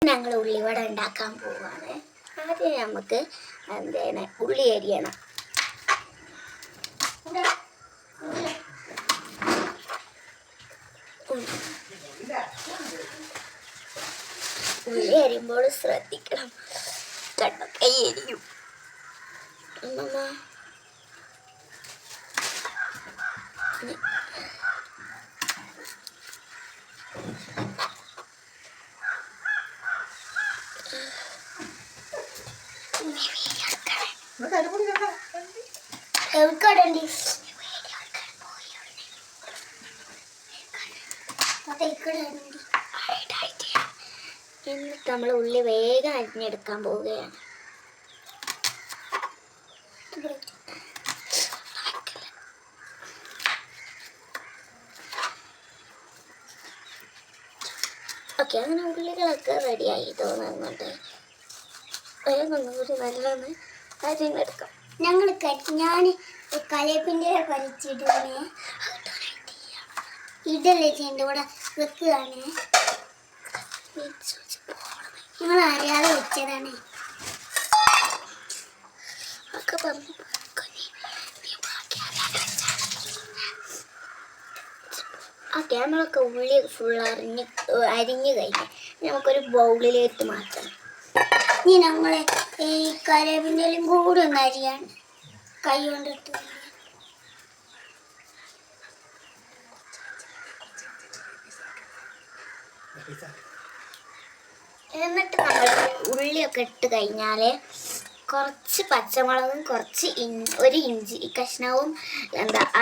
ഞങ്ങൾ ഉള്ളിവട ഉണ്ടാക്കാൻ പോവാണ്. ആദ്യം നമുക്ക് എന്താണ് ഉള്ളി അരിയണം. ഉള്ളി അരിയുമ്പോൾ ശ്രദ്ധിക്കണം, കണ്ടോ കൈ എരിയും. എന്നിട്ട് നമ്മൾ ഉള്ളി വേഗം അരിഞ്ഞെടുക്കാൻ പോവുകയാണ്. ഓക്കെ, അങ്ങനെ ഉള്ളികളൊക്കെ റെഡിയായി തോന്നുന്നുണ്ട്. വേഗം ഒന്നുകൂടി നല്ലൊന്ന് അരിഞ്ഞെടുക്കാം. ഞാൻ കലേപ്പിൻ്റെ പരിച്ചിടണേ ഇടല്ലേ ചെയ്യേണ്ട ഇവിടെ വെക്കുകയാണ്. ഞങ്ങൾ അറിയാതെ വെച്ചതാണ്. ഒക്കെ പറഞ്ഞു ഓക്കെ, നമ്മളൊക്കെ ഉള്ളി ഫുൾ അരിഞ്ഞ് കഴിഞ്ഞ് നമുക്കൊരു ബൗളിലേക്ക് മാറ്റണം. ഇനി നമ്മൾ ഈ കറിവേപ്പിൻ്റെലും കൂടി ഒന്ന് അരിയാണ് കൈ കൊണ്ടിട്ട്. എന്നിട്ട് നമ്മൾ ഉള്ളിയൊക്കെ ഇട്ട് കഴിഞ്ഞാൽ കുറച്ച് പച്ചമുളകും കുറച്ച് ഒരു ഇഞ്ചി കഷ്ണവും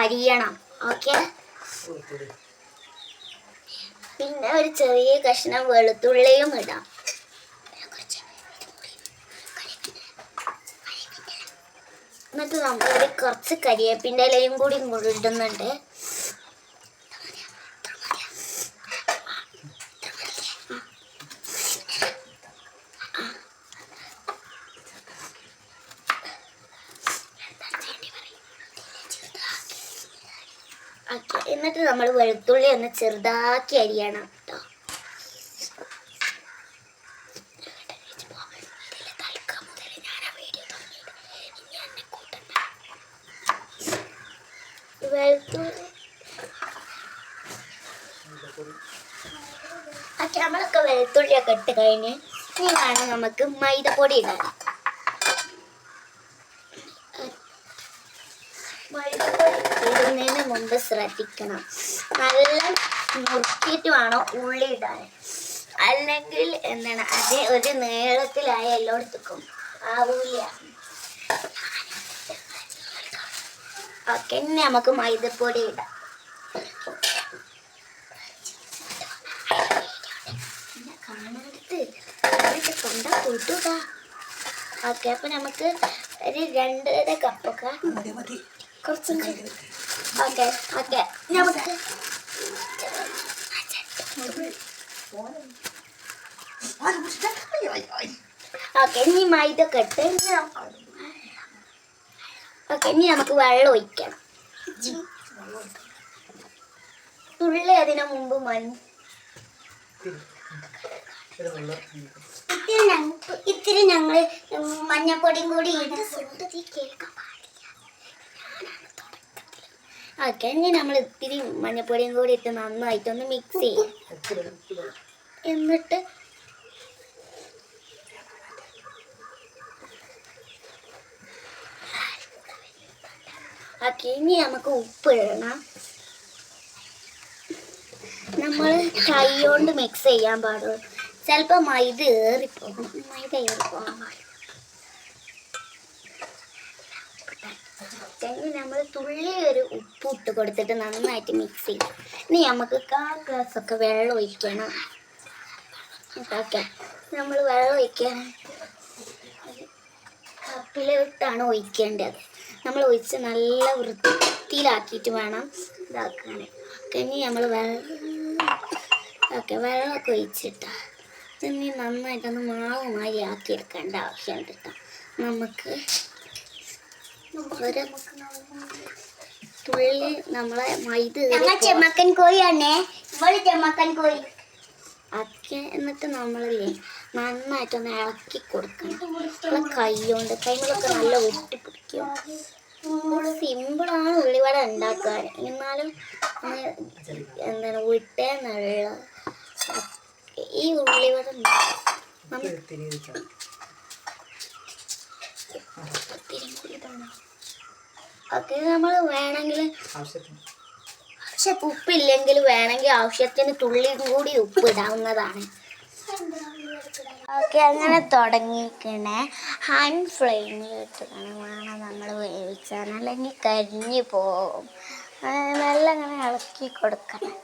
അരിയണം. ഓക്കെ, പിന്നെ ഒരു ചെറിയ കഷ്ണം വെളുത്തുള്ളിയും ഇടാം. എന്നിട്ട് നമ്മൾ കുറച്ച് കരിവേപ്പിൻ്റെ ഇലയും കൂടി ഇടുന്നുണ്ട്. എന്നിട്ട് നമ്മൾ വെളുത്തുള്ളി ഒന്ന് ചെറുതാക്കി അരിയണം കേട്ടോ. വെളുത്തുള്ളി നമ്മളൊക്കെ വെളുത്തുള്ളിയൊക്കെ ഇട്ട് കഴിഞ്ഞ് ഇനിയാണ് നമുക്ക് മൈദപ്പൊടി ഇടാം. മൈദപ്പൊടി ഇടുന്നതിന് മുമ്പ് ശ്രദ്ധിക്കണം, നല്ല മുറുക്കിയിട്ട് വേണം ഉള്ളി ഇടാൻ, അല്ലെങ്കിൽ അത് ഒരു നീളത്തിലായ എല്ലായിടത്തേക്കും ആവൂല. ഓക്കെ, ഇനി നമുക്ക് മൈദപ്പൊടി ഇടാം. കൊണ്ട കൂട്ടുക. ഓക്കെ, അപ്പൊ നമുക്ക് ഒരു 2 കപ്പൊക്കെ കുറച്ച്. ഓക്കെ ഓക്കെ, നമുക്ക് ഓക്കെ ഇനി മൈദ കെട്ട്. ഓക്കെ, ഇനി നമുക്ക് വെള്ളം ഒഴിക്കണം. തുള്ളി അതിനു മുമ്പ് ഇത്തിരി ഞങ്ങൾ മഞ്ഞപ്പൊടിയും കൂടി കേൾക്കാൻ പാടില്ല. ഓക്കെ, ഇനി നമ്മൾ ഇത്തിരി മഞ്ഞപ്പൊടിയും കൂടി ഇട്ട് നന്നായിട്ടൊന്ന് മിക്സ് ചെയ്യാം. എന്നിട്ട് ഓക്കെ, ഇനി നമുക്ക് ഉപ്പ് ഇടണം. നമ്മൾ കൈ കൊണ്ട് മിക്സ് ചെയ്യാൻ പാടുള്ളൂ. ചിലപ്പോൾ മൈദ ഏറിപ്പോകും. നമ്മൾ തുള്ളി ഒരു ഉപ്പ് ഇട്ട് കൊടുത്തിട്ട് നന്നായിട്ട് മിക്സ് ചെയ്യും. ഇനി നമുക്ക് 1/4 ഗ്ലാസ്സൊക്കെ വെള്ളം ഒഴിക്കണം. ഓക്കെ, നമ്മൾ വെള്ളം ഒഴിക്കാൻ കപ്പിലിട്ടാണ് ഒഴിക്കേണ്ടത്. നമ്മൾ ഒഴിച്ച് നല്ല വൃത്തിയിലാക്കിയിട്ട് വേണം ഇതാക്കാൻ. ഇനി നമ്മൾ വെള്ളമൊക്കെ ഒഴിച്ചിട്ടാ ഇനി നന്നായിട്ടൊന്ന് മാവ് മാതിരി ആക്കിയെടുക്കേണ്ട ആവശ്യമുണ്ട് കേട്ടോ. നമുക്ക് ഒരു തുള്ളി നമ്മളെ മൈദ ചെമ്മക്കൻ കോഴിയാണേ. ചെമ്മക്കൻ കോഴി അതൊക്കെ എന്നിട്ട് നമ്മളില്ലേ നന്നായിട്ടൊന്ന് ഇളക്കി കൊടുക്കണം. നമ്മളെ കൈമൊക്കെ നല്ല ഒട്ടിപ്പിടിക്കും. സിമ്പിളാണ് ഉള്ളിവട ഉണ്ടാക്കാൻ, എന്നാലും എന്താണ് വിട്ടേന്നുള്ള ഈ ഉള്ളിവട അത് നമ്മൾ വേണമെങ്കിൽ പക്ഷെ ഉപ്പില്ലെങ്കിൽ വേണമെങ്കിൽ ആവശ്യത്തിന് തുള്ളിയും കൂടി ഉപ്പ് ഇടാവുന്നതാണ്. ഓക്കെ, അങ്ങനെ തുടങ്ങിയിരിക്കണേ. ഹാൻഡ് ഫ്ലെയിമിൽ ഇട്ടിട്ടാണ് വേണം നമ്മൾ വേവിച്ചാൽ, അല്ലെങ്കിൽ കരിഞ്ഞു പോകും. നല്ല അങ്ങനെ ഇളക്കി കൊടുക്കണം.